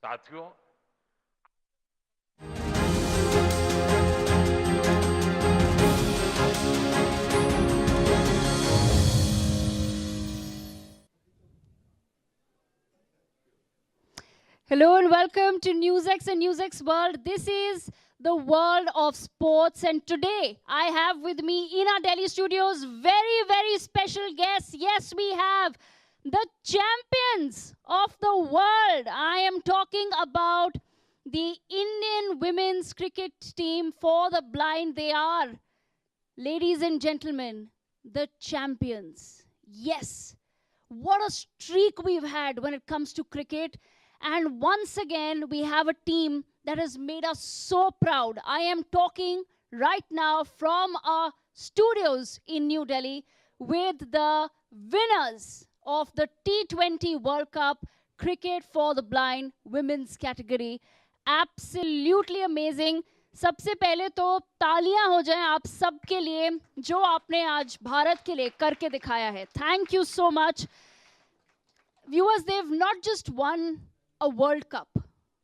साथियों, Hello and welcome to NewsX and NewsX World. This is the world of sports, and today I have with me in our Delhi studios very, very special guests. Yes, we have the champions of the world. I am talking about the Indian women's cricket team for the blind. They are, ladies and gentlemen, the champions. Yes, what a streak we've had when it comes to cricket. And once again, we have a team that has made us so proud. I am talking right now from our studios in New Delhi with the winners of the T20 World Cup Cricket for the Blind women's category. Absolutely amazing. सबसे पहले तो तालियां हो जाएं आप सबके लिए जो आपने आज भारत के लिए करके दिखाया है. Thank you so much. Viewers, they've not just won a World Cup,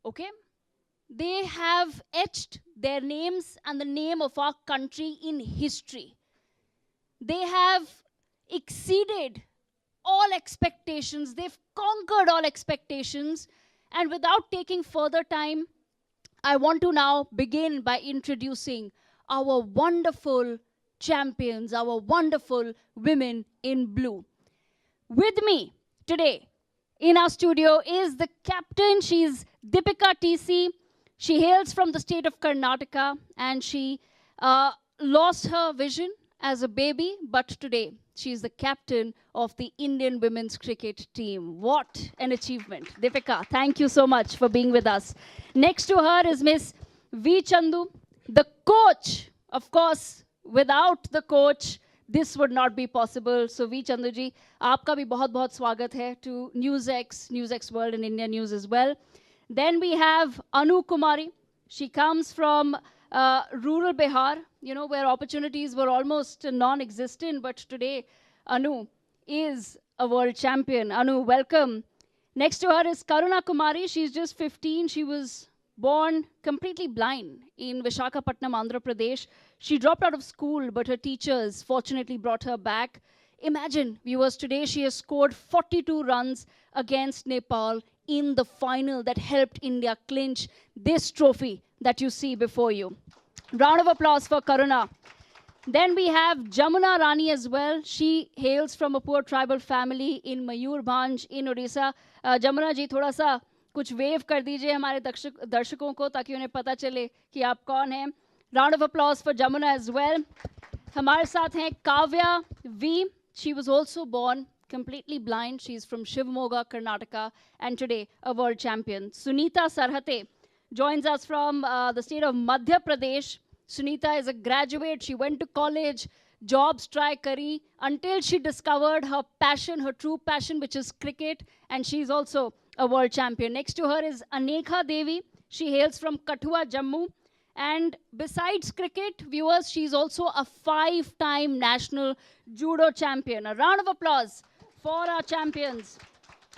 okay? They have etched their names and the name of our country in history. They have exceeded all expectations. They've conquered all expectations. And without taking further time, I want to now begin by introducing our wonderful champions, our wonderful women in blue. With me today in our studio is the captain. She's Deepika TC. She hails from the state of Karnataka, and she lost her vision as a baby, but today she's the captain of the Indian women's cricket team. What an achievement. Deepika, thank you so much for being with us. Next to her is Miss V. Chandu, the coach. Of course, without the coach, this would not be possible. So V. Chandu ji, aapka bhi bahut bahut swagat hai to NewsX, NewsX World and India News as well. Then we have Anu Kumari. She comes from rural Bihar, where opportunities were almost non-existent, but today Anu is a world champion. Anu, welcome. Next to her is Karuna Kumari. She's just 15. She was born completely blind in Visakhapatnam, Andhra Pradesh. She dropped out of school, but her teachers fortunately brought her back. Imagine, viewers, today she has scored 42 runs against Nepal in the final that helped India clinch this trophy that you see before you. Round of applause for Karuna. Then we have Jamuna Rani as well. She hails from a poor tribal family in Mayurbhanj in Odisha. Jamuna ji, thoda sa कुछ wave कर दीजिए हमारे दर्शकों को ताकि उन्हें पता चले कि आप कौन हैं. Round of applause for Jamuna as well. हमारे साथ हैं Kavya V. She was also born completely blind. She's from Shivamogga, Karnataka, and today a world champion. Sunita Sarhate joins us from the state of Madhya Pradesh. Sunita is a graduate. She went to college, jobs try kari until she discovered her passion, her true passion, which is cricket, and she's also a world champion. Next to her is Anekha Devi. She hails from Kathua, Jammu. And besides cricket, viewers, she's also a 5-time national judo champion. A round of applause for our champions.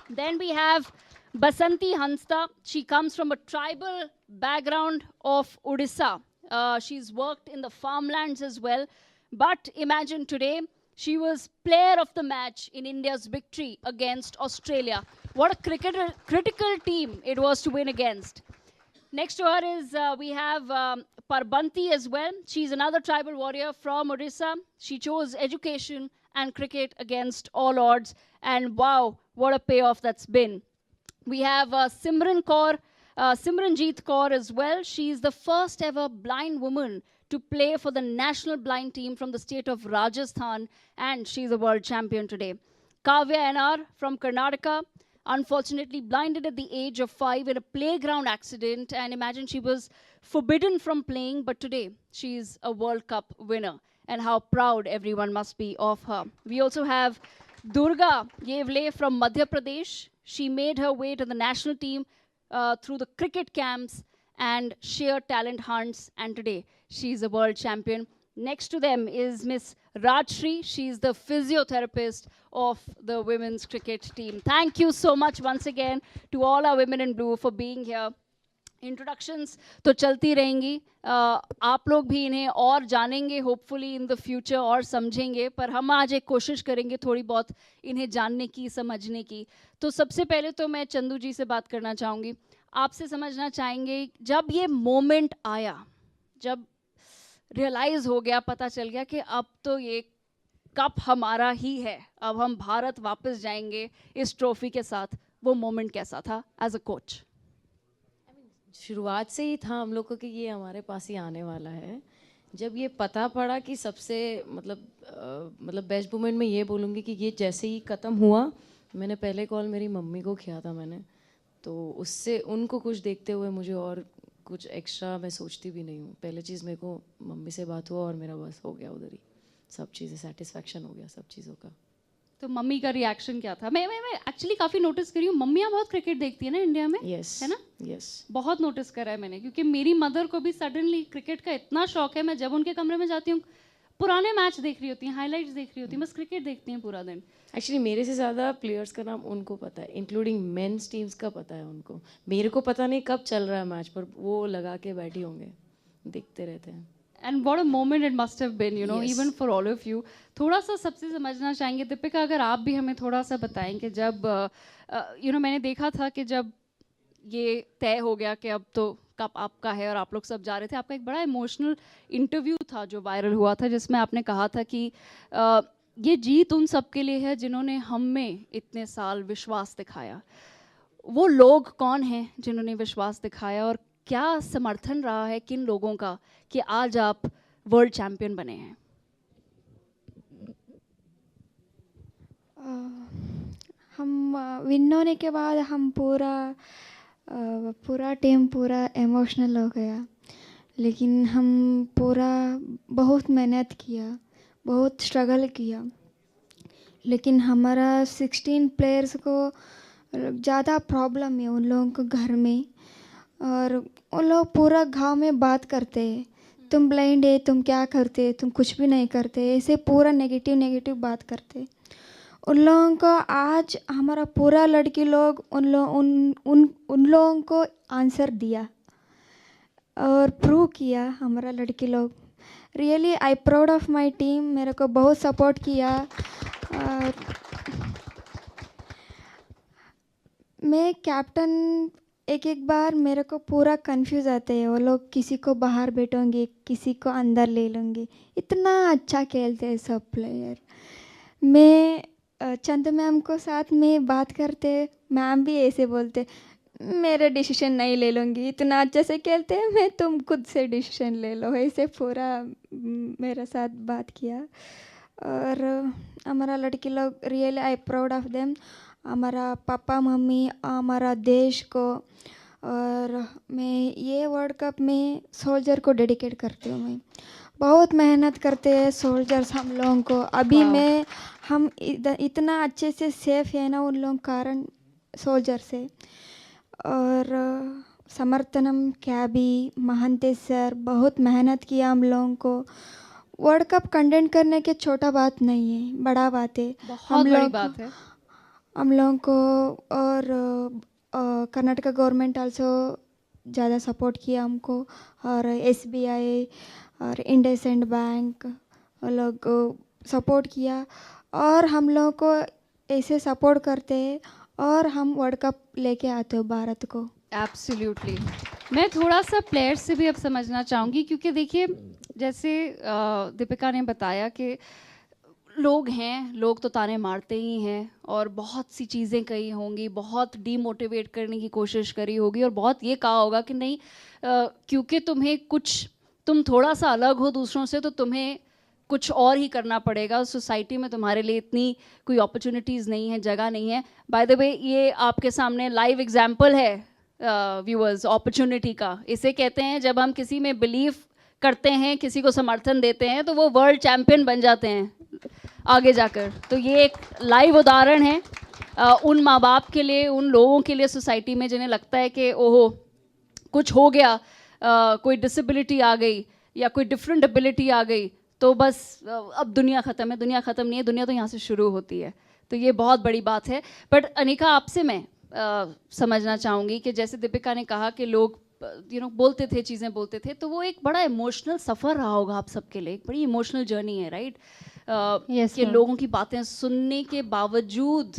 Then we have Basanti Hansta. She comes from a tribal background of Odisha. She's worked in the farmlands as well. But imagine today, she was player of the match in India's victory against Australia. What a critical team it was to win against. Next to her is, we have Parbanti as well. She's another tribal warrior from Odisha. She chose education and cricket against all odds. And wow, what a payoff that's been. We have Simranjeet Kaur as well. She's the first ever blind woman to play for the national blind team from the state of Rajasthan. And she's a world champion today. Kavya NR from Karnataka. Unfortunately blinded at the age of 5 in a playground accident. And imagine, she was forbidden from playing, but today she's a World Cup winner. And how proud everyone must be of her. We also have Durga Yevle from Madhya Pradesh. She made her way to the national team through the cricket camps and sheer talent hunts. And today she's a world champion. Next to them is Miss Rajshri. She is the physiotherapist of the women's cricket team. Thank you so much once again to all our women in blue for being here. Introductions तो चलती रहेंगी, आप लोग भी इन्हें और जानेंगे hopefully in the future और समझेंगे, पर हम आज एक कोशिश करेंगे थोड़ी बहुत इन्हें जानने की, समझने की। तो सबसे पहले तो मैं चंदू जी से बात करना चाहूँगी, आपसे समझना चाहेंगे जब ये मोमेंट आया, जब रियलाइज़ हो गया, पता चल गया कि अब तो ये कप हमारा ही है, अब हम भारत वापस जाएंगे इस ट्रॉफी के साथ, वो मोमेंट कैसा था एज अ कोच? शुरुआत से ही था हम लोग को कि ये हमारे पास ही आने वाला है। जब ये पता पड़ा कि सबसे मतलब बेस्ट मोमेंट में ये बोलूँगी कि ये जैसे ही ख़त्म हुआ, मैंने पहले कॉल मेरी मम्मी को किया था मैंने, तो उससे उनको कुछ देखते हुए मुझे और कुछ एक्स्ट्रा मैं सोचती भी नहीं हूँ। पहले चीज़ मेरे को मम्मी से बात हुआ और मेरा बस हो गया उधर ही, सब चीज़ें सेटिस्फेक्शन हो गया सब चीज़ों का। तो मम्मी का रिएक्शन क्या था? मैं एक्चुअली काफ़ी नोटिस करी हूँ, मम्मियाँ बहुत क्रिकेट देखती है ना इंडिया में। यस है ना? यस, बहुत नोटिस करा है मैंने, क्योंकि मेरी मदर को भी सडनली क्रिकेट का इतना शौक है, मैं जब उनके कमरे में जाती हूँ पुराने मैच देख रही होती हैं, हाइलाइट्स देख रही होती हैं, बस क्रिकेट देखती हैं पूरा दिन। एक्चुअली मेरे से ज़्यादा प्लेयर्स का नाम उनको पता है, इंक्लूडिंग मेंस टीम्स का पता है उनको। मेरे को पता नहीं कब चल रहा है मैच, पर वो लगा के बैठी होंगे, देखते रहते हैं। And what a moment it must have been, you know, Yes. even for all of you. थोड़ा सा सबसे समझना चाहेंगे दीपिका, अगर आप भी हमें थोड़ा सा बताएं कि जब मैंने देखा था कि जब ये तय हो गया कि अब तो कप आपका है और आप लोग सब जा रहे थे, आपका एक बड़ा इमोशनल इंटरव्यू था जो वायरल हुआ था, जिसमें आपने कहा था कि ये जीत उन सब के लिए है जिन्होंने हम में इतने साल विश्वास दिखाया। वो लोग कौन हैं जिन्होंने विश्वास दिखाया, और क्या समर्थन रहा है किन लोगों का कि आज आप वर्ल्ड चैंपियन बने हैं? हम विन होने के बाद हम पूरा टीम पूरा इमोशनल हो गया, लेकिन हम पूरा बहुत मेहनत किया, बहुत स्ट्रगल किया, लेकिन हमारा 16 प्लेयर्स को ज़्यादा प्रॉब्लम है उन लोगों को घर में, और उन लोग पूरा गांव में बात करते हैं, तुम ब्लाइंड है, तुम क्या करते, तुम कुछ भी नहीं करते, ऐसे पूरा नेगेटिव बात करते। उन लोगों को आज हमारा पूरा लड़की लोग उन लोगों को आंसर दिया और प्रूव किया हमारा लड़की लोग। Really I proud of my team, मेरे को बहुत सपोर्ट किया। मैं कैप्टन एक बार मेरे को पूरा कंफ्यूज आते हैं, वो लोग किसी को बाहर बैठोंगे, किसी को अंदर ले लेंगे, इतना अच्छा खेलते हैं सब प्लेयर। मैं चंद मैम को साथ में बात करते, मैम भी ऐसे बोलते मेरे डिसीजन नहीं ले लूँगी, इतना अच्छे से खेलते हैं, मैं तुम खुद से डिसीजन ले लो, ऐसे पूरा मेरे साथ बात किया। और हमारा लड़की लोग really I proud of them, हमारा पापा मम्मी, हमारा देश को। और मैं ये वर्ल्ड कप में सोल्जर को डेडिकेट करती हूँ। मैं बहुत मेहनत करते हैं सोल्जर्स हम लोगों को, अभी मैं हम इतना अच्छे से सेफ है ना उन लोगों कारण सोल्जर से। और समर्थनम कैबी महंते सर बहुत मेहनत किया हम लोगों को। वर्ल्ड कप कंटेंट करने के छोटा बात नहीं है, बड़ा बात है, बहुत बड़ी बात है हम लोगों को। और कर्नाटका गवर्नमेंट आल्सो ज़्यादा सपोर्ट किया हमको, और SBI और इंडसइंड बैंक लोग सपोर्ट किया, और हम लोगों को ऐसे सपोर्ट करते हैं और हम वर्ल्ड कप लेके आते हो भारत को। एब्सोल्युटली। मैं थोड़ा सा प्लेयर्स से भी अब समझना चाहूँगी, क्योंकि देखिए जैसे दीपिका ने बताया कि लोग तो ताने मारते ही हैं, और बहुत सी चीज़ें कही होंगी, बहुत डीमोटिवेट करने की कोशिश करी होगी, और बहुत ये कहा होगा कि नहीं क्योंकि तुम थोड़ा सा अलग हो दूसरों से तो तुम्हें कुछ और ही करना पड़ेगा, सोसाइटी में तुम्हारे लिए इतनी कोई अपॉर्चुनिटीज़ नहीं है, जगह नहीं है। बाय द वे ये आपके सामने लाइव एग्जाम्पल है व्यूअर्स अपॉर्चुनिटी का। इसे कहते हैं जब हम किसी में बिलीव करते हैं, किसी को समर्थन देते हैं, तो वो वर्ल्ड चैम्पियन बन जाते हैं आगे जाकर। तो ये एक लाइव उदाहरण है उन माँ बाप के लिए, उन लोगों के लिए सोसाइटी में जिन्हें लगता है कि ओहो कुछ हो गया, कोई डिसेबिलिटी आ गई या कोई डिफरेंट एबिलिटी आ गई तो बस अब दुनिया ख़त्म है, दुनिया ख़त्म नहीं है, दुनिया तो यहाँ से शुरू होती है। तो ये बहुत बड़ी बात है। बट अनिका, आपसे मैं समझना चाहूँगी कि जैसे दीपिका ने कहा कि लोग बोलते थे, चीज़ें बोलते थे, तो वो एक बड़ा इमोशनल सफ़र रहा होगा आप सबके लिए, एक बड़ी इमोशनल जर्नी है, राइट? कि लोगों की बातें सुनने के बावजूद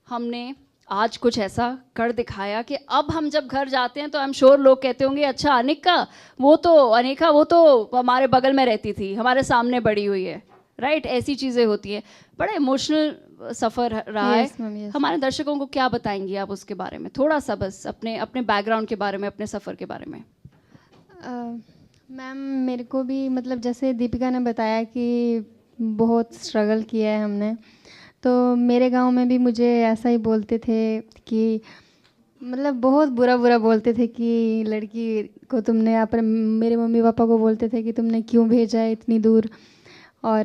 हमने आज कुछ ऐसा कर दिखाया कि अब हम जब घर जाते हैं तो आई एम श्योर लोग कहते होंगे, अच्छा अनिका वो तो हमारे बगल में रहती थी, हमारे सामने बड़ी हुई है, राइट? ऐसी चीज़ें होती हैं। बड़ा इमोशनल सफ़र रहा है। हमारे दर्शकों को क्या बताएंगी आप उसके बारे में, थोड़ा सा बस अपने अपने बैकग्राउंड के बारे में, अपने सफ़र के बारे में? मैम, मेरे को भी मतलब जैसे दीपिका ने बताया कि बहुत स्ट्रगल किया है हमने, तो मेरे गांव में भी मुझे ऐसा ही बोलते थे कि मतलब बहुत बुरा बुरा बोलते थे कि लड़की को तुमने अपने, मेरे मम्मी पापा को बोलते थे कि तुमने क्यों भेजा है इतनी दूर, और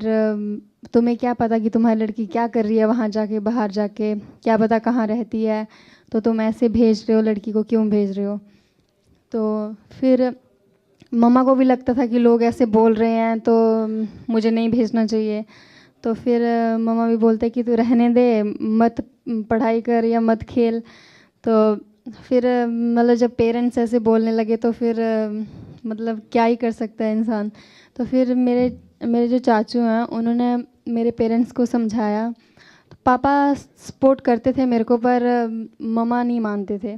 तुम्हें क्या पता कि तुम्हारी लड़की क्या कर रही है वहाँ जाके, बाहर जाके, क्या पता कहाँ रहती है, तो तुम ऐसे भेज रहे हो, लड़की को क्यों भेज रहे हो? तो फिर मम्मा को भी लगता था कि लोग ऐसे बोल रहे हैं तो मुझे नहीं भेजना चाहिए। तो फिर मम्मा भी बोलते कि तू रहने दे, मत पढ़ाई कर या मत खेल। तो फिर मतलब जब पेरेंट्स ऐसे बोलने लगे तो फिर मतलब क्या ही कर सकता है इंसान। तो फिर मेरे जो चाचू हैं उन्होंने मेरे पेरेंट्स को समझाया। तो पापा सपोर्ट करते थे मेरे को, पर मम्मा नहीं मानते थे।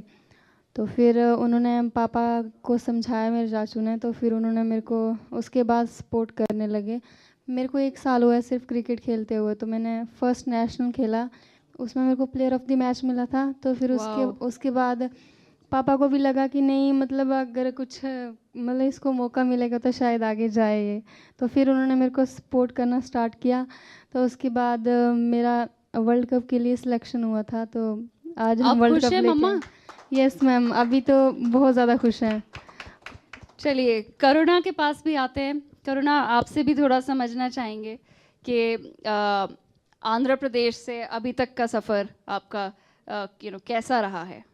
तो फिर उन्होंने पापा को समझाया मेरे चाचू ने, तो फिर उन्होंने मेरे को उसके बाद सपोर्ट करने लगे। मेरे को 1 साल हुआ है सिर्फ क्रिकेट खेलते हुए, तो मैंने फर्स्ट नेशनल खेला, उसमें मेरे को प्लेयर ऑफ द मैच मिला था। तो फिर उसके बाद पापा को भी लगा कि नहीं, मतलब अगर कुछ मतलब इसको मौका मिलेगा तो शायद आगे जाए ये। तो फिर उन्होंने मेरे को सपोर्ट करना स्टार्ट किया। तो उसके बाद मेरा वर्ल्ड कप के लिए सिलेक्शन हुआ था। तो आज हम वर्ल्ड कप लेके, यस मैम, अभी तो बहुत ज़्यादा खुश हैं। चलिए करुणा के पास भी आते हैं। करुणा, आपसे भी थोड़ा समझना चाहेंगे कि आंध्र प्रदेश से अभी तक का सफ़र आपका कैसा रहा है?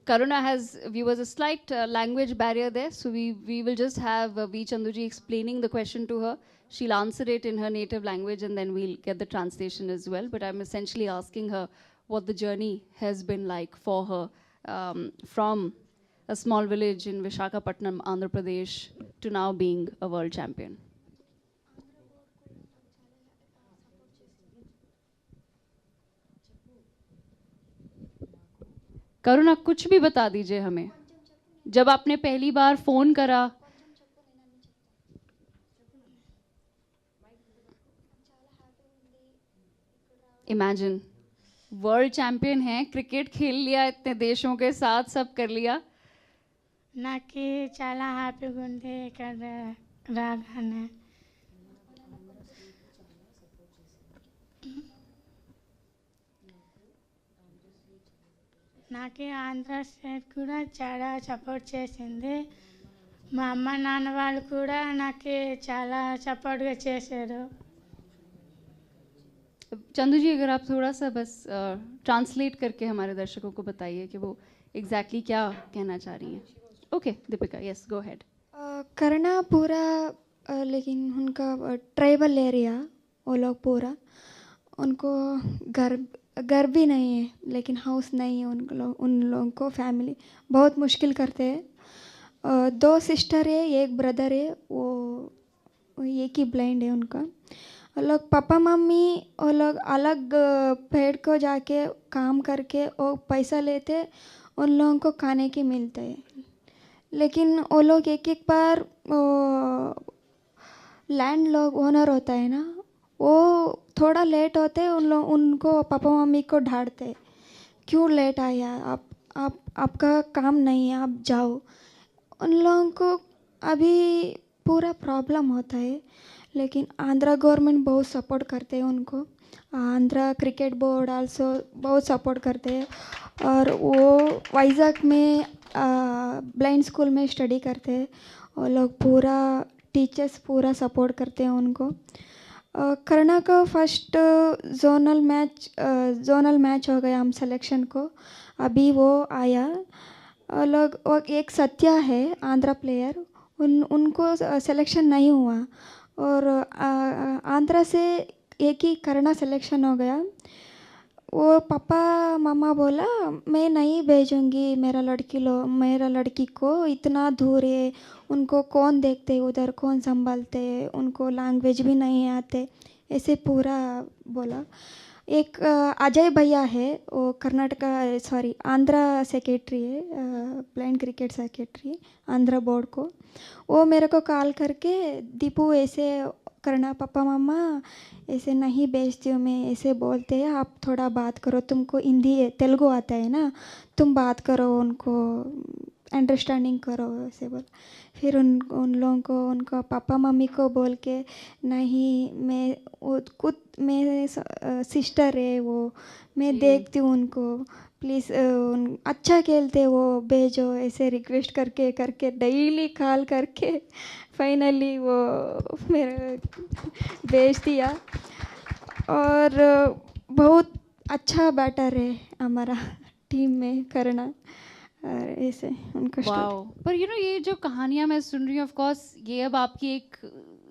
Karuna has viewers a slight language barrier there, so we will just have V Chanduji explaining the question to her. She'll answer it in her native language and then we'll get the translation as well. But I'm essentially asking her what the journey has been like for her from a small village in Vishakhapatnam, Andhra Pradesh, to now being a world champion. करुणा, कुछ भी बता दीजिए हमें। जब आपने पहली बार phone करा, imagine world champion है, क्रिकेट खेल लिया, इतने देशों के साथ सब कर लिया। नाकि चाला హ్యాపీగా ఉంది ఇక్కడ రాగానే। నాకు ఆంధ్ర స్టేట్ కూడా చాలా సపోర్ట్ చేసింది। మా అమ్మ నాన్న వాళ్ళు కూడా నాకు చాలా సపోర్ట్గా చేశారు। चंदू जी, अगर आप थोड़ा सा बस ट्रांसलेट करके हमारे दर्शकों को बताइए कि वो एग्जैक्टली क्या कहना चाह रही हैं। Okay Deepika, yes go ahead. करना पूरा लेकिन उनका ट्राइबल एरिया, वो लोग पूरा, उनको घर भी नहीं है, लेकिन हाउस नहीं है उन लोगों को। फैमिली बहुत मुश्किल करते हैं। 2 सिस्टर है, 1 ब्रदर है, वो एक ही ब्लाइंड है उनका। वो लोग पापा मम्मी वो लोग अलग पेड़ को जाके काम करके वो पैसा लेते, उन लोगों को खाने के मिलते हैं। लेकिन वो लोग एक बार लैंड लोग ओनर होता है ना, वो थोड़ा लेट होते उनको पापा मम्मी को डांटते, क्यों लेट आया आप आपका काम नहीं है, आप जाओ। उन लोगों को अभी पूरा प्रॉब्लम होता है, लेकिन आंध्रा गवर्नमेंट बहुत सपोर्ट करते हैं उनको। आंध्रा क्रिकेट बोर्ड आल्सो बहुत सपोर्ट करते हैं, और वो वाइजैक में ब्लाइंड स्कूल में स्टडी करते हैं। वो लोग पूरा टीचर्स पूरा सपोर्ट करते हैं उनको। करना का फर्स्ट जोनल मैच हो गया हम सिलेक्शन को, अभी वो आया। और लोग और एक सत्या है आंध्रा प्लेयर, उनको सिलेक्शन नहीं हुआ, और आंध्रा से एक ही करना सिलेक्शन हो गया। वो पापा मामा बोला मैं नहीं भेजूंगी मेरा लड़की को, इतना दूर है, उनको कौन देखते उधर, कौन संभालते, उनको लैंग्वेज भी नहीं आते, ऐसे पूरा बोला। एक अजय भैया है, वो कर्नाटका सॉरी आंध्रा सेक्रेटरी है, blind cricket secretary Andhra board को। वो मेरे को कॉल करके दीपू ऐसे करना, पापा मामा ऐसे नहीं भेजती हूँ मैं, ऐसे बोलते हैं, आप थोड़ा बात करो, तुमको हिंदी तेलुगु आता है ना, तुम बात करो, उनको अंडरस्टैंडिंग करो, ऐसे बोल। फिर उन लोगों को उनका पापा मम्मी को बोल के, नहीं मैं वो खुद मेरे सिस्टर है वो, मैं देखती हूँ उनको, प्लीज़ अच्छा खेलते वो, भेजो, ऐसे रिक्वेस्ट करके करके डेली कॉल करके फाइनली वो मेरा भेज दिया। और बहुत अच्छा बैटर है हमारा टीम में करना, और ऐसे उनका वाओ। पर ये जो कहानियां मैं सुन रही हूँ, ऑफ कोर्स ये अब आपकी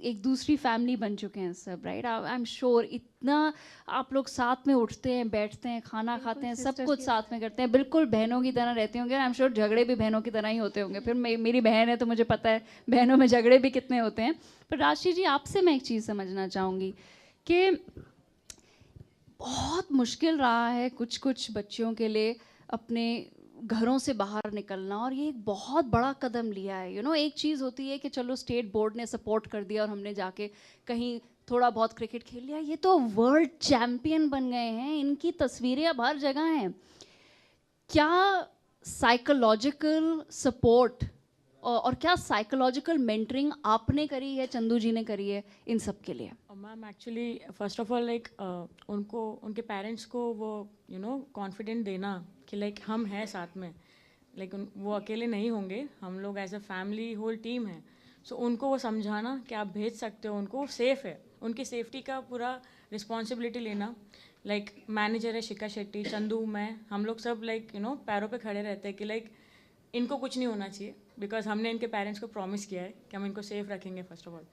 एक दूसरी फैमिली बन चुके हैं सब, राइट? आई एम श्योर इतना आप लोग साथ में उठते हैं, बैठते हैं, खाना खाते हैं, सब कुछ साथ में करते हैं, बिल्कुल बहनों की तरह रहते होंगे। आई एम श्योर झगड़े भी बहनों की तरह ही होते होंगे। फिर मेरी बहन है तो मुझे पता है बहनों में झगड़े भी कितने होते हैं। पर राशि जी, आपसे मैं एक चीज़ समझना चाहूँगी कि बहुत मुश्किल रहा है कुछ कुछ बच्चियों के लिए अपने घरों से बाहर निकलना, और ये एक बहुत बड़ा कदम लिया है। एक चीज़ होती है कि चलो स्टेट बोर्ड ने सपोर्ट कर दिया और हमने जाके कहीं थोड़ा बहुत क्रिकेट खेल लिया, ये तो वर्ल्ड चैम्पियन बन गए हैं, इनकी तस्वीरें अब हर जगह हैं। क्या साइकोलॉजिकल सपोर्ट और क्या साइकोलॉजिकल मेंटरिंग आपने करी है, चंदू जी ने करी है इन सब के लिए? Ma'am actually first of all like उनको उनके पेरेंट्स को वो कॉन्फिडेंट देना कि लाइक हम हैं साथ में, लाइक वो अकेले नहीं होंगे, हम लोग as a family whole team है। सो उनको वो समझाना कि आप भेज सकते हो, उनको सेफ़ है, उनकी सेफ्टी का पूरा रिस्पॉन्सिबिलिटी लेना। लाइक मैनेजर है शिखा शेट्टी, चंदू, मैं, हम लोग सब लाइक पैरों पे खड़े रहते हैं कि लाइक इनको कुछ नहीं होना चाहिए, बिकॉज हमने इनके पेरेंट्स को प्रॉमिस किया है कि हम इनको सेफ़ रखेंगे first of all.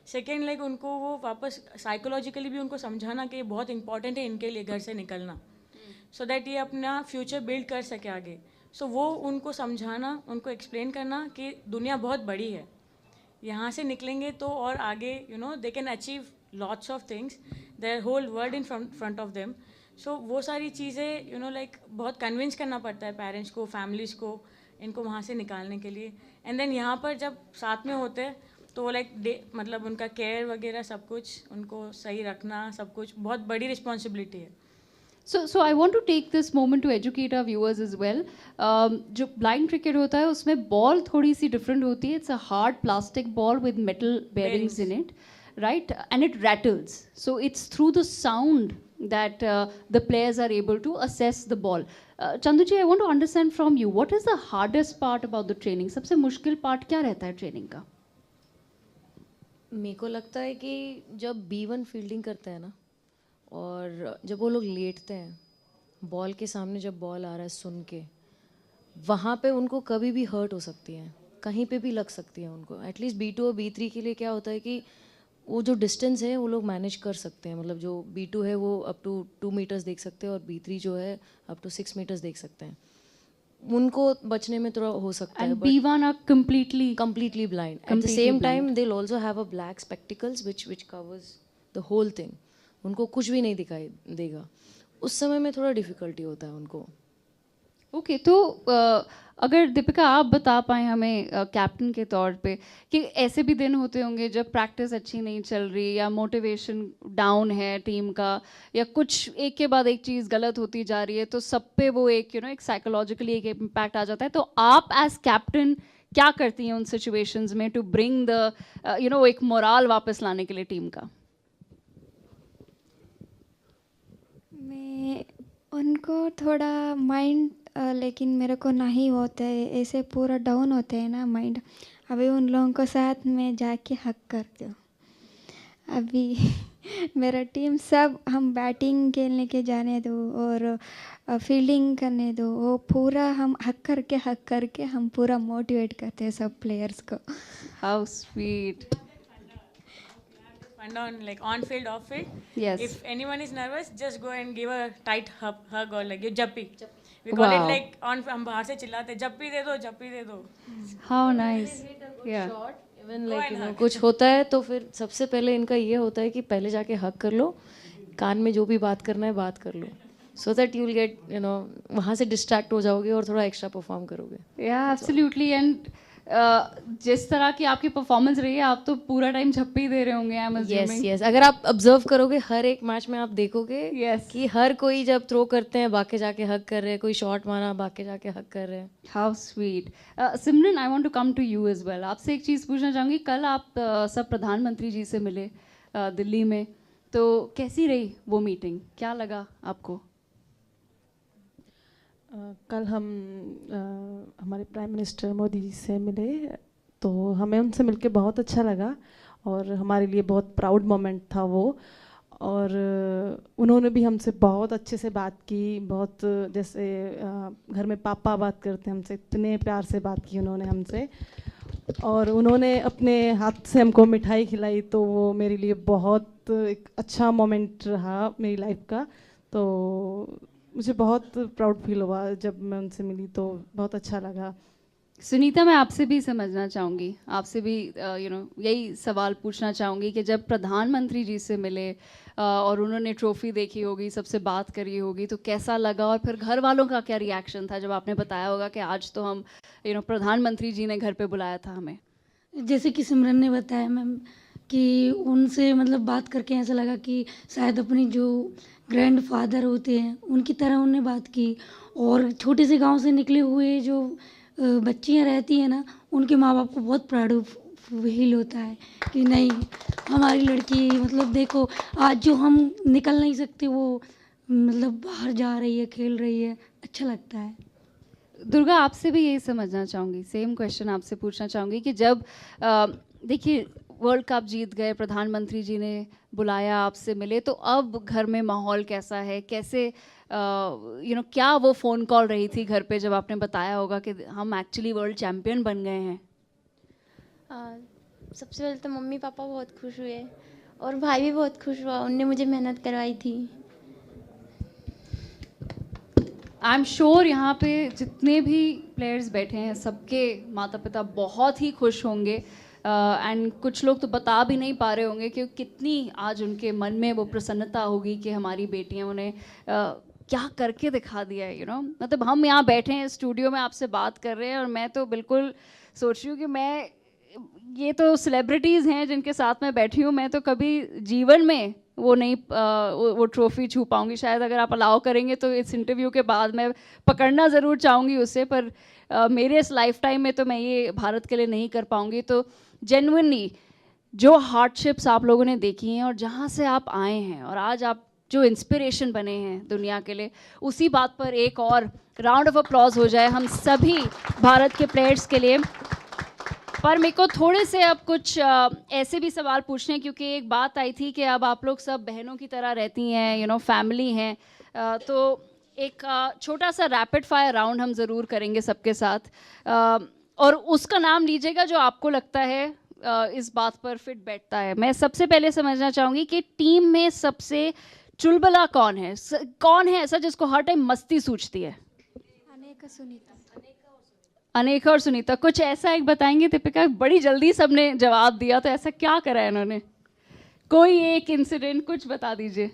Second like उनको वो वापस साइकोलॉजिकली भी उनको समझाना कि बहुत इंपॉर्टेंट है इनके लिए घर से निकलना, सो दैट ये अपना फ्यूचर बिल्ड कर सके आगे। सो वो उनको समझाना, उनको एक्सप्लेन करना कि दुनिया बहुत बड़ी है, यहाँ से निकलेंगे तो और आगे they can achieve lots of things, there whole world in front of them. So वो सारी चीज़ें लाइक बहुत कन्विंस करना पड़ता है पेरेंट्स को, फैमिलीज़ को, इनको वहाँ से निकालने के लिए। एंड देन यहाँ पर जब साथ में होते हैं तो लाइक मतलब उनका केयर वगैरह सब कुछ उनको सही रखना, सब कुछ बहुत बड़ी रिस्पॉन्सिबिलिटी है। So I want to take this moment to educate our viewers as well. जो blind cricket होता है उसमें बॉल थोड़ी सी डिफरेंट होती है. It's a hard plastic ball with metal bearings in it, right? And it rattles. So it's through the sound that the players are able to assess the ball. Chandu ji, I want to understand from you, what is the hardest part about the training? सबसे मुश्किल part क्या रहता है training का? मेरे को लगता है कि जब B1 फील्डिंग करते हैं ना, और जब वो लोग लेटते हैं बॉल के सामने, जब बॉल आ रहा है सुन के, वहाँ पे उनको कभी भी हर्ट हो सकती है, कहीं पे भी लग सकती है उनको। एटलीस्ट B2 और B3 के लिए क्या होता है कि वो जो डिस्टेंस है वो लोग मैनेज कर सकते हैं, मतलब जो B2 है वो अप टू 2 मीटर्स देख सकते हैं और B3 जो है अप टू 6 मीटर्स देख सकते हैं। उनको बचने में थोड़ा हो सकता है। And B1 are completely blind. At the same time, they'll also have a black spectacles which covers the whole thing. उनको कुछ भी नहीं दिखाई देगा। उस समय में थोड़ा डिफिकल्टी होता है उनको। ओके, तो अगर दीपिका आप बता पाएँ हमें कैप्टन के तौर पे कि ऐसे भी दिन होते होंगे जब प्रैक्टिस अच्छी नहीं चल रही, या मोटिवेशन डाउन है टीम का, या कुछ एक के बाद एक चीज़ गलत होती जा रही है, तो सब पे वो एक एक साइकोलॉजिकली एक इम्पैक्ट आ जाता है। तो आप एज कैप्टन क्या करती हैं उन सिचुएशंस में टू ब्रिंग द एक मोराल वापस लाने के लिए टीम का? मैं उनको थोड़ा माइंड, लेकिन मेरे को नहीं होता है, ऐसे पूरा डाउन होते हैं ना माइंड, अभी उन लोगों को साथ में जाके हक कर दो, अभी मेरा टीम सब हम बैटिंग खेलने के जाने दो और फील्डिंग करने दो, वो पूरा हम हक करके हम पूरा मोटिवेट करते हैं सब प्लेयर्स को। How sweet. Fun on like on field, off field. Yes. If anyone is nervous, just go and give a tight hug or like you jappi. We call it Wow. like on हम बाहर से चिल्लाते जप्पी दे दो जप्पी दे दो. How nice. Yeah. Even like कुछ होता है तो फिर सबसे पहले इनका ये होता है कि पहले जाके हक कर लो, कान में जो भी बात करना है बात कर लो, so that you will get वहाँ से डिस्ट्रैक्ट हो जाओगे और थोड़ा एक्स्ट्रा परफॉर्म करोगे। Yeah, absolutely. And जिस तरह की आपकी परफॉर्मेंस रही है, आप तो पूरा टाइम झप्पी दे रहे होंगे। I am yes assuming. Yes, अगर आप ऑब्जर्व करोगे हर एक मैच में आप देखोगे Yes. कि हर कोई जब थ्रो करते हैं बाके जाके हक कर रहे हैं, कोई शॉट मारा बाके जाके हक कर रहे हैं। How sweet. Simran, I want to come to you as well. आपसे एक चीज़ पूछना चाहूँगी, कल आप सब प्रधानमंत्री जी से मिले दिल्ली में, तो कैसी रही वो मीटिंग, क्या लगा आपको? कल हम हमारे प्राइम मिनिस्टर मोदी जी से मिले तो हमें उनसे मिलके बहुत अच्छा लगा और हमारे लिए बहुत प्राउड मोमेंट था वो। और उन्होंने भी हमसे बहुत अच्छे से बात की, बहुत जैसे घर में पापा बात करते हैं हमसे, इतने प्यार से बात की उन्होंने हमसे। और उन्होंने अपने हाथ से हमको मिठाई खिलाई, तो वो मेरे लिए बहुत एक अच्छा मोमेंट रहा मेरी लाइफ का। तो मुझे बहुत प्राउड फील हुआ जब मैं उनसे मिली, तो बहुत अच्छा लगा। सुनीता, मैं आपसे भी समझना चाहूँगी, आपसे भी यही सवाल पूछना चाहूँगी कि जब प्रधानमंत्री जी से मिले और उन्होंने ट्रॉफी देखी होगी, सबसे बात करी होगी, तो कैसा लगा? और फिर घर वालों का क्या रिएक्शन था जब आपने बताया होगा कि आज तो हम प्रधानमंत्री जी ने घर पे बुलाया था हमें? जैसे कि सिमरन ने बताया मैम कि उनसे मतलब बात करके ऐसा लगा कि शायद अपनी जो ग्रैंड फादर होते हैं उनकी तरह उन्होंने बात की। और छोटे से गांव से निकले हुए जो बच्चियां रहती हैं ना, उनके माँ बाप को बहुत प्राउड फील होता है कि नहीं हमारी लड़की, मतलब देखो आज जो हम निकल नहीं सकते वो मतलब बाहर जा रही है, खेल रही है, अच्छा लगता है। दुर्गा, आपसे भी यही समझना चाहूँगी, सेम क्वेश्चन आपसे पूछना चाहूँगी कि जब देखिए वर्ल्ड कप जीत गए, प्रधानमंत्री जी ने बुलाया, आपसे मिले, तो अब घर में माहौल कैसा है? कैसे क्या वो फ़ोन कॉल रही थी घर पे जब आपने बताया होगा कि हम एक्चुअली वर्ल्ड चैम्पियन बन गए हैं? सबसे पहले तो मम्मी पापा बहुत खुश हुए और भाई भी बहुत खुश हुआ, उनने मुझे मेहनत करवाई थी। आई एम श्योर यहाँ पे जितने भी प्लेयर्स बैठे हैं सबके माता पिता बहुत ही खुश होंगे। एंड कुछ लोग तो बता भी नहीं पा रहे होंगे कि कितनी आज उनके मन में वो प्रसन्नता होगी कि हमारी बेटियां उन्हें क्या करके दिखा दिया है। मतलब हम यहाँ बैठे हैं स्टूडियो में आपसे बात कर रहे हैं और मैं तो बिल्कुल सोच रही हूँ कि ये तो सेलिब्रिटीज़ हैं जिनके साथ मैं बैठी हूँ, मैं तो कभी जीवन में वो नहीं वो ट्रॉफ़ी छू पाऊँगी। शायद अगर आप अलाउ करेंगे तो इस इंटरव्यू के बाद मैं पकड़ना ज़रूर चाहूँगी उसे, पर मेरे इस लाइफ टाइम में तो मैं ये भारत के लिए नहीं कर पाऊँगी। तो जेन्युइनली जो हार्डशिप्स आप लोगों ने देखी हैं और जहाँ से आप आए हैं और आज आप जो इंस्पिरेशन बने हैं दुनिया के लिए, उसी बात पर एक और राउंड ऑफ अप्लॉज हो जाए हम सभी भारत के प्लेयर्स के लिए। पर मेरे को थोड़े से अब कुछ ऐसे भी सवाल पूछने हैं, क्योंकि एक बात आई थी कि अब आप लोग सब बहनों की तरह रहती हैं, फैमिली हैं, तो एक छोटा सा रैपिड फायर राउंड हम ज़रूर करेंगे सबके साथ, और उसका नाम लीजिएगा जो आपको लगता है इस बात पर फिट बैठता है। मैं सबसे पहले समझना चाहूँगी कि टीम में सबसे चुलबुला कौन है? कौन है ऐसा जिसको हर टाइम मस्ती सूझती है? अनेका, सुनीता। अनेका और सुनीता, कुछ ऐसा एक बताएंगे? दीपिका, बड़ी जल्दी सबने जवाब दिया, तो ऐसा क्या करा है इन्होंने? कोई एक इंसिडेंट कुछ बता दीजिए।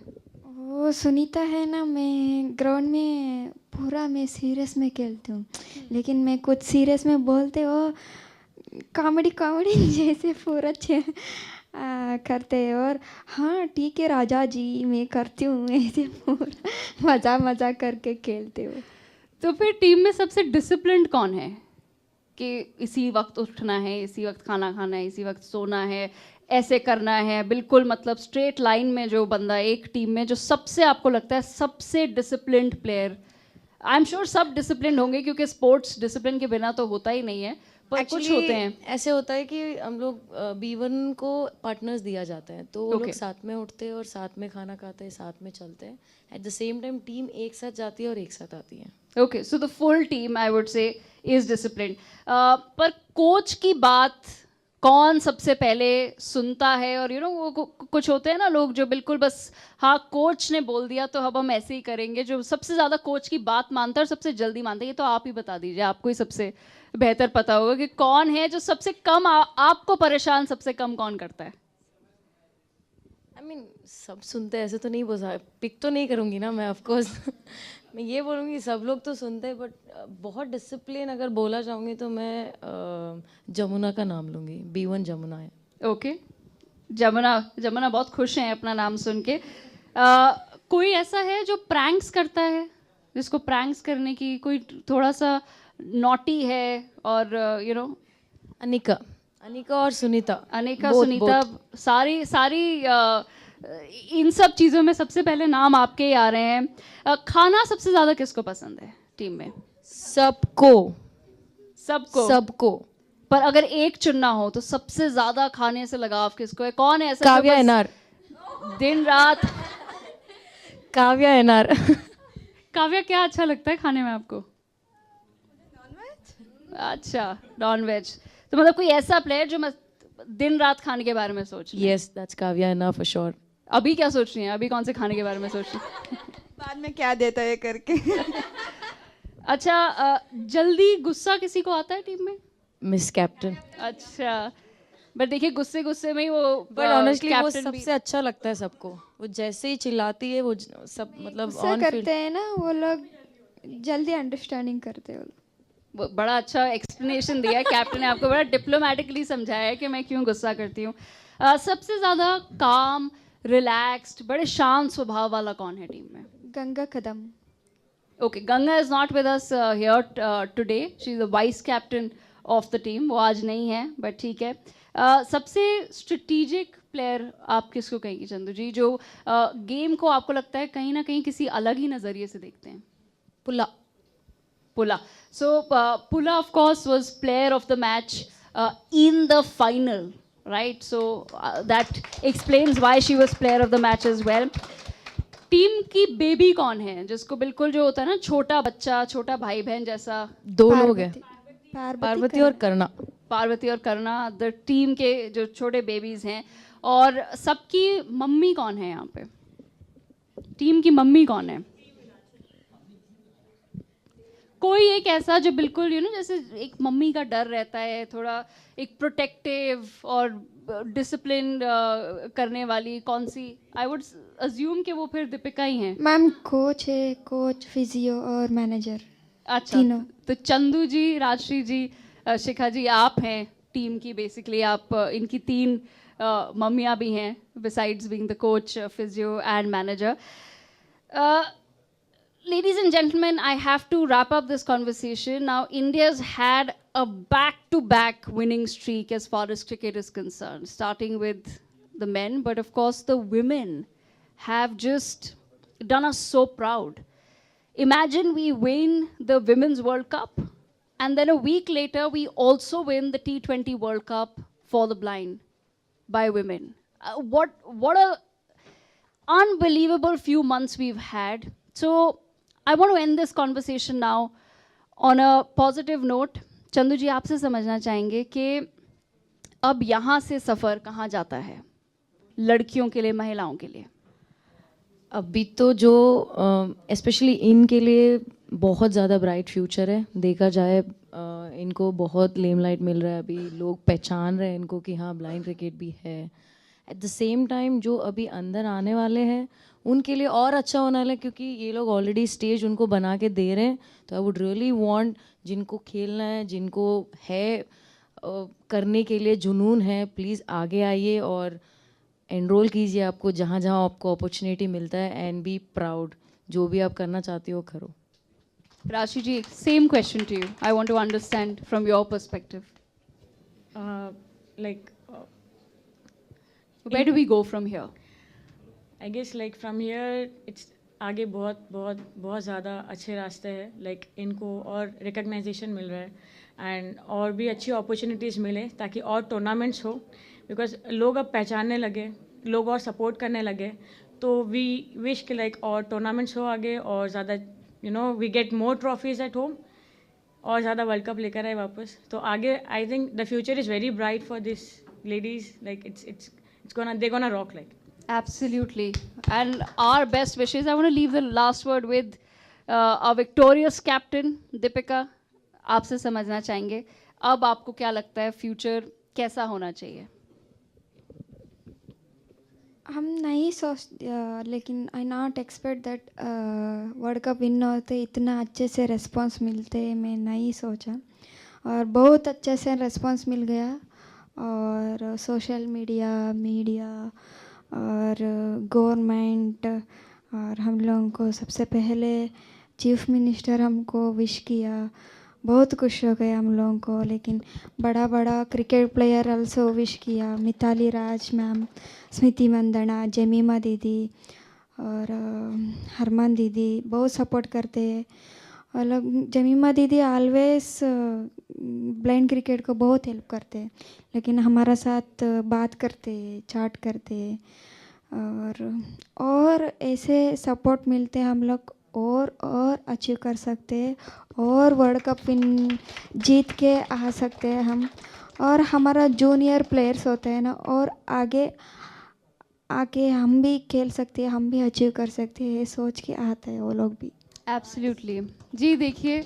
वो सुनीता है ना, मैं ग्राउंड में पूरा मैं सीरियस में खेलती हूँ, लेकिन मैं कुछ सीरियस में बोलते हो कॉमेडी जैसे पूरा करते हैं। और हाँ ठीक है राजा जी, मैं करती हूँ ऐसे पूरा मज़ा करके खेलते हो। तो फिर टीम में सबसे डिसिप्लिन्ड कौन है कि इसी वक्त उठना है, इसी वक्त खाना खाना है, इसी वक्त सोना है, ऐसे करना है, बिल्कुल मतलब स्ट्रेट लाइन में जो बंदा एक टीम में जो सबसे आपको लगता है सबसे disciplined player? I am sure सब डिसिप्लिन होंगे क्योंकि स्पोर्ट्स डिसिप्लिन के बिना तो होता ही नहीं है, पर कुछ होते हैं ऐसे होता है कि हम लोग B1 को पार्टनर्स दिया जाता है, तो वो लोग साथ में उठते हैं और साथ में खाना खाते हैं, साथ में चलते हैं. At the same time team एक साथ जाती है और एक साथ आती है. Okay, so the full team I would say is disciplined. पर कोच की बात कौन सबसे पहले सुनता है? और वो कुछ होते हैं ना लोग जो बिल्कुल बस हाँ कोच ने बोल दिया तो अब हम ऐसे ही करेंगे. जो सबसे ज़्यादा कोच की बात मानता है और सबसे जल्दी मानता है, ये तो आप ही बता दीजिए, आपको ही सबसे बेहतर पता होगा कि कौन है जो सबसे कम आपको परेशान सबसे कम कौन करता है? आई मीन सब सुनते हैं ऐसे तो नहीं बोला, पिक तो नहीं करूँगी ना मैं ऑफ कोर्स. मैं ये बोलूँगी सब लोग तो सुनते हैं, बट बहुत डिसिप्लिन अगर बोला चाहूँगी तो मैं जमुना का नाम लूँगी. B1 जमुना है. ओके, जमुना बहुत खुश हैं अपना नाम सुन के. कोई ऐसा है जो प्रैंक्स करता है, जिसको प्रैंक्स करने की कोई थोड़ा सा नॉटी है? और अनिका और सुनीता. अनिका सुनीता सारी इन सब चीज़ों में सबसे पहले नाम आपके ही आ रहे हैं. खाना सबसे ज़्यादा किसको पसंद है टीम में? सबको. पर अगर एक चुनना हो तो सबसे ज़्यादा खाने से लगाव किसको है? कौन है ऐसा? काव्या एनआर. दिन रात काव्या एनआर. काव्या, क्या अच्छा लगता है खाने में आपको? अच्छा, नॉन वेज. तो मतलब कोई ऐसा प्लेयर जो मैं दिन रात खाने के बारे में सोच रही? Yes, that's Kavya NR for sure. अभी क्या सोच रही हैं? अभी कौन से खाने के बारे में सोच रही हैं? बाद में क्या देता है करके. अच्छा, जल्दी गुस्सा किसी को आता है टीम में? Miss captain. अच्छा, बट देखिए गुस्से में ही वो बट ऑनेस्टली वो सबसे अच्छा लगता है सबको. वो जैसे ही चिल्लाती है वो सब मतलब गुस्सा ऑन करते हैं ना वो लोग, जल्दी अंडरस्टैंडिंग करते हैं वो लोग. बड़ा अच्छा एक्सप्लेनेशन दिया है कैप्टन ने आपको, बड़ा डिप्लोमेटिकली समझाया है कि मैं क्यों गुस्सा करती हूँ. सबसे ज़्यादा काम, रिलैक्स्ड, बड़े शांत स्वभाव वाला कौन है टीम में? Ganga Kadam. Okay, Ganga is not with us here today. She is the vice captain of the team. वो आज नहीं है, बट ठीक है. सबसे स्ट्रेटेजिक प्लेयर आप किसको कहेंगी चंदू जी, जो गेम को आपको लगता है कहीं ना कहीं किसी अलग ही नज़रिए से देखते हैं? Pula. So Pula, of course, was player of the match in the final, right? So that explains why she was player of the match as well. Team की बेबी कौन है, जिसको बिल्कुल जो होता है ना छोटा बच्चा, छोटा भाई बहन जैसा? दो लोग हैं, पार्वती और करना. पार्वती और करना द टीम के जो छोटे बेबीज हैं. और सबकी मम्मी कौन है यहाँ पे? टीम की मम्मी कौन है? कोई एक ऐसा जो बिल्कुल जैसे एक मम्मी का डर रहता है, थोड़ा एक प्रोटेक्टिव और डिसिप्लिन करने वाली, कौन सी? आई वुड अज्यूम कि वो फिर दीपिका ही हैं. मैम कोच है, कोच, फिजियो और मैनेजर. अच्छा, तीनों. तो चंदू जी, राजश्री जी, शिखा जी, आप हैं टीम की बेसिकली. आप इनकी 3 मम्मियाँ भी हैं, besides being the coach, physio and manager. Ladies and gentlemen, I have to wrap up this conversation. Now, India's had a back-to-back winning streak as far as cricket is concerned, starting with the men, but of course the women have just done us so proud. Imagine we win the Women's World Cup, and then a week later we also win the T20 World Cup for the blind by women. What a unbelievable few months we've had. So I want to end this conversation now on a positive note. Chandu ji, आपसे समझना चाहेंगे कि अब यहाँ से सफ़र कहाँ जाता है लड़कियों के लिए, महिलाओं के लिए? अभी तो जो स्पेशली इनके लिए बहुत ज़्यादा ब्राइट फ्यूचर है. देखा जाए इनको बहुत लेमलाइट मिल रहा है. अभी लोग पहचान रहे हैं इनको कि हाँ ब्लाइंड क्रिकेट भी है. एट द सेम टाइम जो अभी अंदर आने वाले हैं उनके लिए और अच्छा होने वाला है, क्योंकि ये लोग ऑलरेडी स्टेज उनको बना के दे रहे हैं. तो आई वुड रियली वांट, जिनको खेलना है, जिनको है करने के लिए जुनून है, प्लीज़ आगे आइए और एनरोल कीजिए. आपको जहाँ जहाँ आपको अपॉर्चुनिटी मिलता है, एंड बी प्राउड. जो भी आप करना चाहते हो करो. Rashi ji, same question to you. I want to understand from your perspective. Like Where do we go from here? I guess like from here it's आगे बहुत बहुत बहुत ज़्यादा अच्छे रास्ते हैं. Like इनको और रिकग्नाइजेशन मिल रहा है. एंड और भी अच्छी अपॉर्चुनिटीज़ मिले ताकि और टूर्नामेंट्स हो, बिकॉज लोग अब पहचानने लगे, लोग और सपोर्ट करने लगे, तो वी विश कि लाइक और टूर्नामेंट्स हो आगे और ज़्यादा we get more trophies at home और ज़्यादा वर्ल्ड कप लेकर आए वापस। तो आगे I think the future is very bright for this ladies, like it's gonna rock like. Absolutely. And our best wishes. I want to leave the last word with our victorious captain, Deepika. आपसे समझना चाहेंगे, अब आपको क्या लगता है future कैसा होना चाहिए? हम नहीं सोच लेकिन I not expect that world cup win होते इतना अच्छे से रिस्पांस मिलते, मैं नहीं सोचा, और बहुत अच्छे से रिस्पांस मिल गया। और सोशल मीडिया और गवर्नमेंट और हम लोगों को सबसे पहले चीफ मिनिस्टर हमको विश किया, बहुत खुश हो गया हम लोगों को। लेकिन बड़ा बड़ा क्रिकेट प्लेयर आल्सो विश किया, मिताली राज मैम, स्मृति मंदना, जेमिमा दीदी और हरमान दीदी बहुत सपोर्ट करते हैं। और जेमिमा दीदी ऑलवेज ब्लाइंड क्रिकेट को बहुत हेल्प करते हैं, लेकिन हमारा साथ बात करते, चैट करते, और ऐसे सपोर्ट मिलते हम लोग और अचीव कर सकते हैं और वर्ल्ड कप विन जीत के आ सकते हैं हम। और हमारा जूनियर प्लेयर्स होते हैं ना, और आगे हम भी खेल सकते हैं, हम भी अचीव कर सकते हैं, सोच के आते हैं वो लोग भी। एब्सोल्युटली जी। देखिए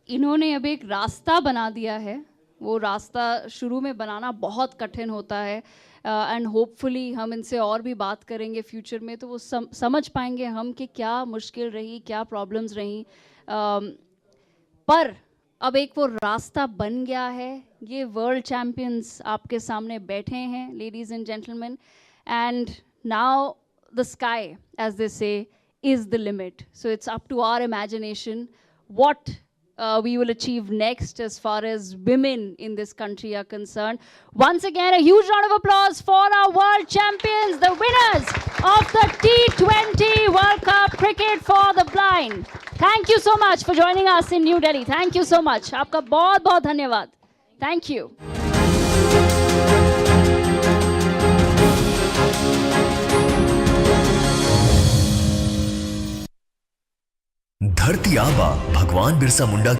इन्होंने अब एक रास्ता बना दिया है, वो रास्ता शुरू में बनाना बहुत कठिन होता है, एंड होपफुली हम इनसे और भी बात करेंगे फ्यूचर में, तो वो समझ पाएंगे हम कि क्या मुश्किल रही, क्या प्रॉब्लम्स रही, पर अब एक वो रास्ता बन गया है। ये वर्ल्ड चैम्पियंस आपके सामने बैठे हैं, ladies and gentleman, and now the sky as they say is the limit. So it's up to our imagination what we will achieve next as far as women in this country are concerned. Once again, a huge round of applause for our world champions, the winners of the T20 World Cup Cricket for the Blind. Thank you so much for joining us in New Delhi. Thank you so much. आपका बहुत बहुत धन्यवाद. Thank you. धरती आबा भगवान बिरसा मुंडा